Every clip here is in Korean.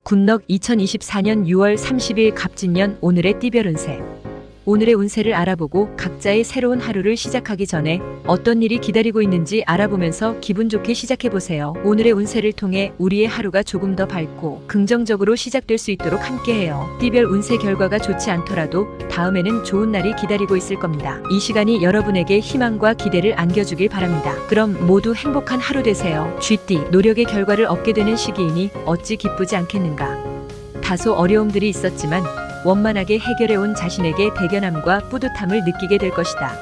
굿넉 2024년 6월 30일 갑진년 오늘의 띠별 운세. 오늘의 운세를 알아보고 각자의 새로운 하루를 시작하기 전에 어떤 일이 기다리고 있는지 알아보면서 기분 좋게 시작해보세요. 오늘의 운세를 통해 우리의 하루가 조금 더 밝고 긍정적으로 시작될 수 있도록 함께해요. 띠별 운세 결과가 좋지 않더라도 다음에는 좋은 날이 기다리고 있을 겁니다. 이 시간이 여러분에게 희망과 기대를 안겨주길 바랍니다. 그럼 모두 행복한 하루 되세요. 쥐띠, 노력의 결과를 얻게 되는 시기이니 어찌 기쁘지 않겠는가. 다소 어려움들이 있었지만 원만하게 해결해온 자신에게 대견함과 뿌듯함을 느끼게 될 것이다.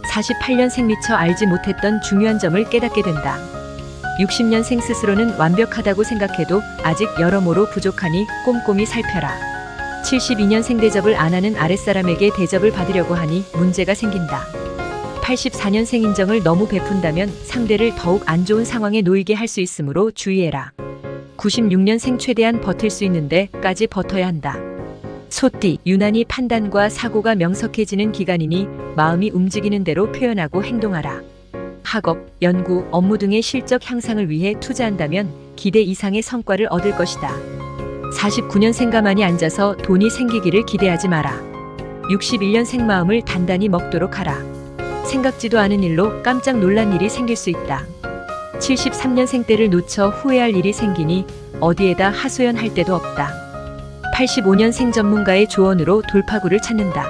48년생 미처 알지 못했던 중요한 점을 깨닫게 된다. 60년생 스스로는 완벽하다고 생각해도 아직 여러모로 부족하니 꼼꼼히 살펴라. 72년생 대접을 안 하는 아랫사람에게 대접을 받으려고 하니 문제가 생긴다. 84년생 인정을 너무 베푼다면 상대를 더욱 안 좋은 상황에 놓이게 할 수 있으므로 주의해라. 96년생 최대한 버틸 수 있는데까지 버텨야 한다. 소띠, 유난히 판단과 사고가 명석해지는 기간이니 마음이 움직이는 대로 표현하고 행동하라. 학업, 연구, 업무 등의 실적 향상을 위해 투자한다면 기대 이상의 성과를 얻을 것이다. 49년생 가만히 앉아서 돈이 생기기를 기대하지 마라. 61년생 마음을 단단히 먹도록 하라. 생각지도 않은 일로 깜짝 놀란 일이 생길 수 있다. 73년생 때를 놓쳐 후회할 일이 생기니 어디에다 하소연할 데도 없다. 85년생 전문가의 조언으로 돌파구를 찾는다.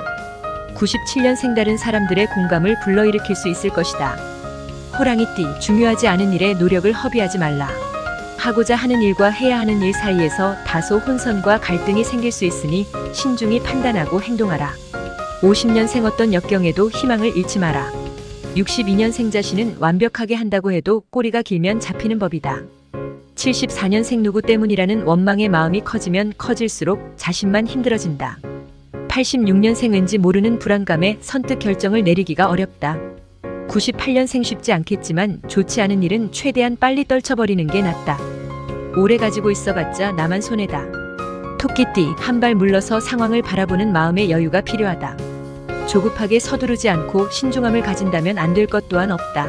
97년생 다른 사람들의 공감을 불러일으킬 수 있을 것이다. 호랑이띠, 중요하지 않은 일에 노력을 허비하지 말라. 하고자 하는 일과 해야 하는 일 사이에서 다소 혼선과 갈등이 생길 수 있으니 신중히 판단하고 행동하라. 50년생 어떤 역경에도 희망을 잃지 마라. 62년생 자신은 완벽하게 한다고 해도 꼬리가 길면 잡히는 법이다. 74년생 누구 때문이라는 원망의 마음이 커지면 커질수록 자신만 힘들어진다. 86년생 왠지 모르는 불안감에 선뜻 결정을 내리기가 어렵다. 98년생 쉽지 않겠지만 좋지 않은 일은 최대한 빨리 떨쳐버리는 게 낫다. 오래 가지고 있어봤자 나만 손해다. 토끼띠, 한 발 물러서 상황을 바라보는 마음의 여유가 필요하다. 조급하게 서두르지 않고 신중함을 가진다면 안 될 것 또한 없다.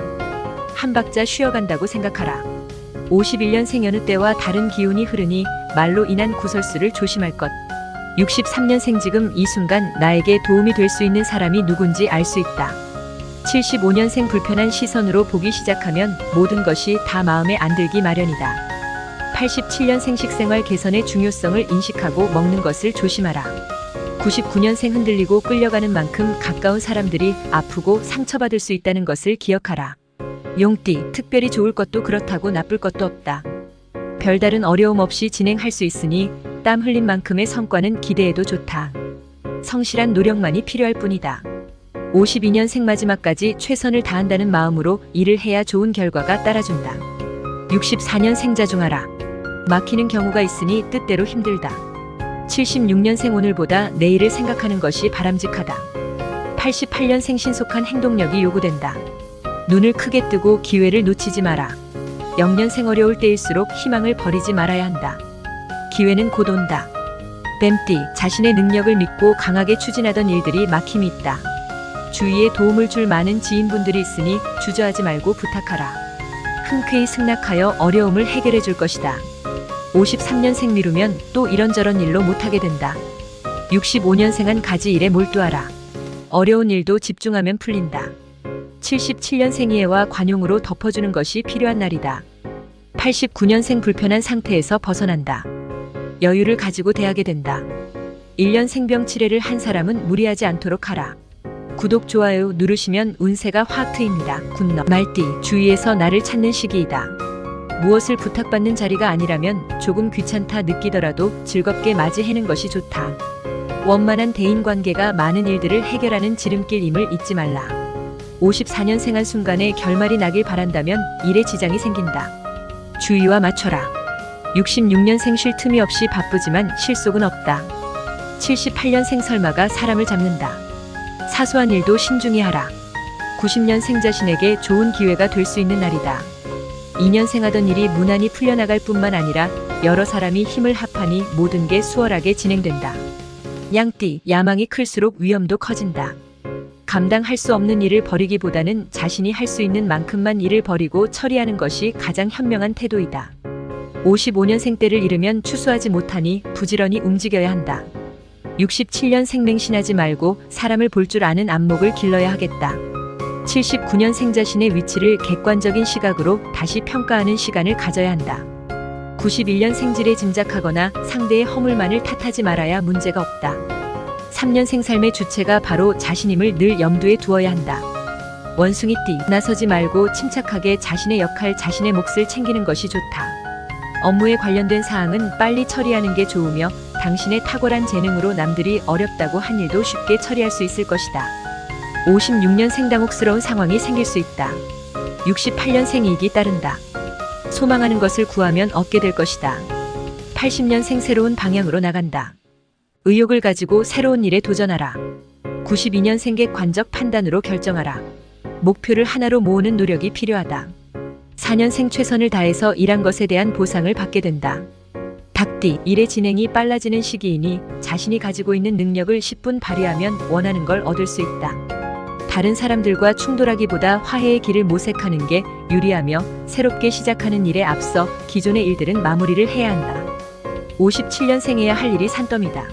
한 박자 쉬어간다고 생각하라. 51년생 여느 때와 다른 기운이 흐르니 말로 인한 구설수를 조심할 것. 63년생 지금 이 순간 나에게 도움이 될 수 있는 사람이 누군지 알 수 있다. 75년생 불편한 시선으로 보기 시작하면 모든 것이 다 마음에 안 들기 마련이다. 87년생 식생활 개선의 중요성을 인식하고 먹는 것을 조심하라. 99년생 흔들리고 끌려가는 만큼 가까운 사람들이 아프고 상처받을 수 있다는 것을 기억하라. 용띠, 특별히 좋을 것도 그렇다고 나쁠 것도 없다. 별다른 어려움 없이 진행할 수 있으니 땀 흘린 만큼의 성과는 기대해도 좋다. 성실한 노력만이 필요할 뿐이다. 52년생 마지막까지 최선을 다한다는 마음으로 일을 해야 좋은 결과가 따라준다. 64년생 자중하라. 막히는 경우가 있으니 뜻대로 힘들다. 76년생 오늘보다 내일을 생각하는 것이 바람직하다. 88년생 신속한 행동력이 요구된다. 눈을 크게 뜨고 기회를 놓치지 마라. 0년생 어려울 때일수록 희망을 버리지 말아야 한다. 기회는 곧 온다. 뱀띠, 자신의 능력을 믿고 강하게 추진하던 일들이 막힘이 있다. 주위에 도움을 줄 많은 지인분들이 있으니 주저하지 말고 부탁하라. 흔쾌히 승낙하여 어려움을 해결해 줄 것이다. 53년생 미루면 또 이런저런 일로 못하게 된다. 65년생은 가지 일에 몰두하라. 어려운 일도 집중하면 풀린다. 77년생 이해와 관용으로 덮어주는 것이 필요한 날이다. 89년생 불편한 상태에서 벗어난다. 여유를 가지고 대하게 된다. 1년 생병 치레를 한 사람은 무리하지 않도록 하라. 구독, 좋아요 누르시면 운세가 확 트입니다. 굿넉. 말띠, 주위에서 나를 찾는 시기이다. 무엇을 부탁받는 자리가 아니라면 조금 귀찮다 느끼더라도 즐겁게 맞이해는 것이 좋다. 원만한 대인관계가 많은 일들을 해결하는 지름길임을 잊지 말라. 54년생 한순간에 결말이 나길 바란다면 일에 지장이 생긴다. 주의와 맞춰라. 66년생 쉴 틈이 없이 바쁘지만 실속은 없다. 78년생 설마가 사람을 잡는다. 사소한 일도 신중히 하라. 90년생 자신에게 좋은 기회가 될 수 있는 날이다. 2년생 하던 일이 무난히 풀려나갈 뿐만 아니라 여러 사람이 힘을 합하니 모든 게 수월하게 진행된다. 양띠, 야망이 클수록 위험도 커진다. 감당할 수 없는 일을 버리기보다는 자신이 할 수 있는 만큼만 일을 버리고 처리하는 것이 가장 현명한 태도이다. 55년생 때를 잃으면 추수하지 못하니 부지런히 움직여야 한다. 67년생 맹신하지 말고 사람을 볼 줄 아는 안목을 길러야 하겠다. 79년생 자신의 위치를 객관적인 시각으로 다시 평가하는 시간을 가져야 한다. 91년 생질에 짐작하거나 상대의 허물만을 탓하지 말아야 문제가 없다. 3년생 삶의 주체가 바로 자신임을 늘 염두에 두어야 한다. 원숭이띠, 나서지 말고 침착하게 자신의 역할, 자신의 몫을 챙기는 것이 좋다. 업무에 관련된 사항은 빨리 처리하는 게 좋으며 당신의 탁월한 재능으로 남들이 어렵다고 한 일도 쉽게 처리할 수 있을 것이다. 56년생 당혹스러운 상황이 생길 수 있다. 68년생 이익이 따른다. 소망하는 것을 구하면 얻게 될 것이다. 80년생 새로운 방향으로 나간다. 의욕을 가지고 새로운 일에 도전하라. 92년생 객관적 판단으로 결정하라. 목표를 하나로 모으는 노력이 필요하다. 4년생 최선을 다해서 일한 것에 대한 보상을 받게 된다. 닭띠, 일의 진행이 빨라지는 시기이니 자신이 가지고 있는 능력을 10분 발휘하면 원하는 걸 얻을 수 있다. 다른 사람들과 충돌하기보다 화해의 길을 모색하는 게 유리하며 새롭게 시작하는 일에 앞서 기존의 일들은 마무리를 해야 한다. 57년생해야 할 일이 산더미다.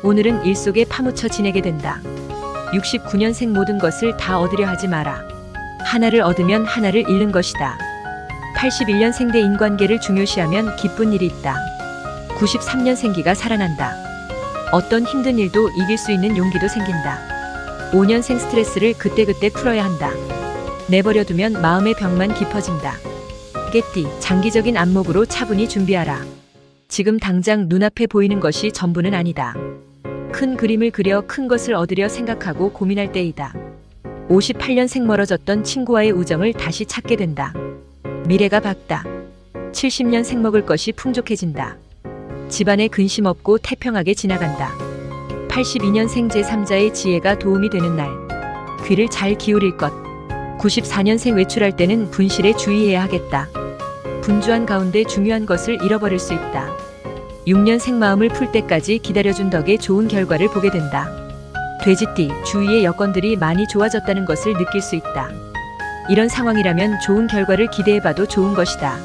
오늘은 일 속에 파묻혀 지내게 된다. 69년생 모든 것을 다 얻으려 하지 마라. 하나를 얻으면 하나를 잃는 것이다. 81년생 대 인관계를 중요시하면 기쁜 일이 있다. 93년생기가 살아난다. 어떤 힘든 일도 이길 수 있는 용기도 생긴다. 5년생 스트레스를 그때그때 풀어야 한다. 내버려두면 마음의 벽만 깊어진다. 개띠, 장기적인 안목으로 차분히 준비하라. 지금 당장 눈앞에 보이는 것이 전부는 아니다. 큰 그림을 그려 큰 것을 얻으려 생각하고 고민할 때이다. 58년생 멀어졌던 친구와의 우정을 다시 찾게 된다. 미래가 밝다. 70년생 먹을 것이 풍족해진다. 집안에 근심 없고 태평하게 지나간다. 82년생 제3자의 지혜가 도움이 되는 날. 귀를 잘 기울일 것. 94년생 외출할 때는 분실에 주의해야 하겠다. 분주한 가운데 중요한 것을 잃어버릴 수 있다. 6년생 마음을 풀 때까지 기다려준 덕에 좋은 결과를 보게 된다. 돼지띠, 주위의 여건들이 많이 좋아졌다는 것을 느낄 수 있다. 이런 상황이라면 좋은 결과를 기대해봐도 좋은 것이다.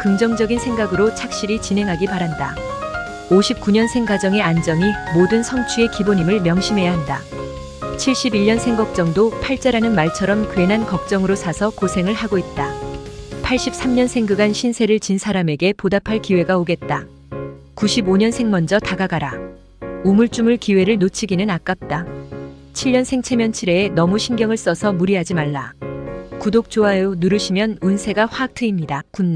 긍정적인 생각으로 착실히 진행하기 바란다. 59년생 가정의 안정이 모든 성취의 기본임을 명심해야 한다. 71년생 걱정도 팔자라는 말처럼 괜한 걱정으로 사서 고생을 하고 있다. 83년생 그간 신세를 진 사람에게 보답할 기회가 오겠다. 95년생 먼저 다가가라. 우물쭈물 기회를 놓치기는 아깝다. 7년생 체면치레에 너무 신경을 써서 무리하지 말라. 구독, 좋아요 누르시면 운세가 확 트입니다. 굿럭.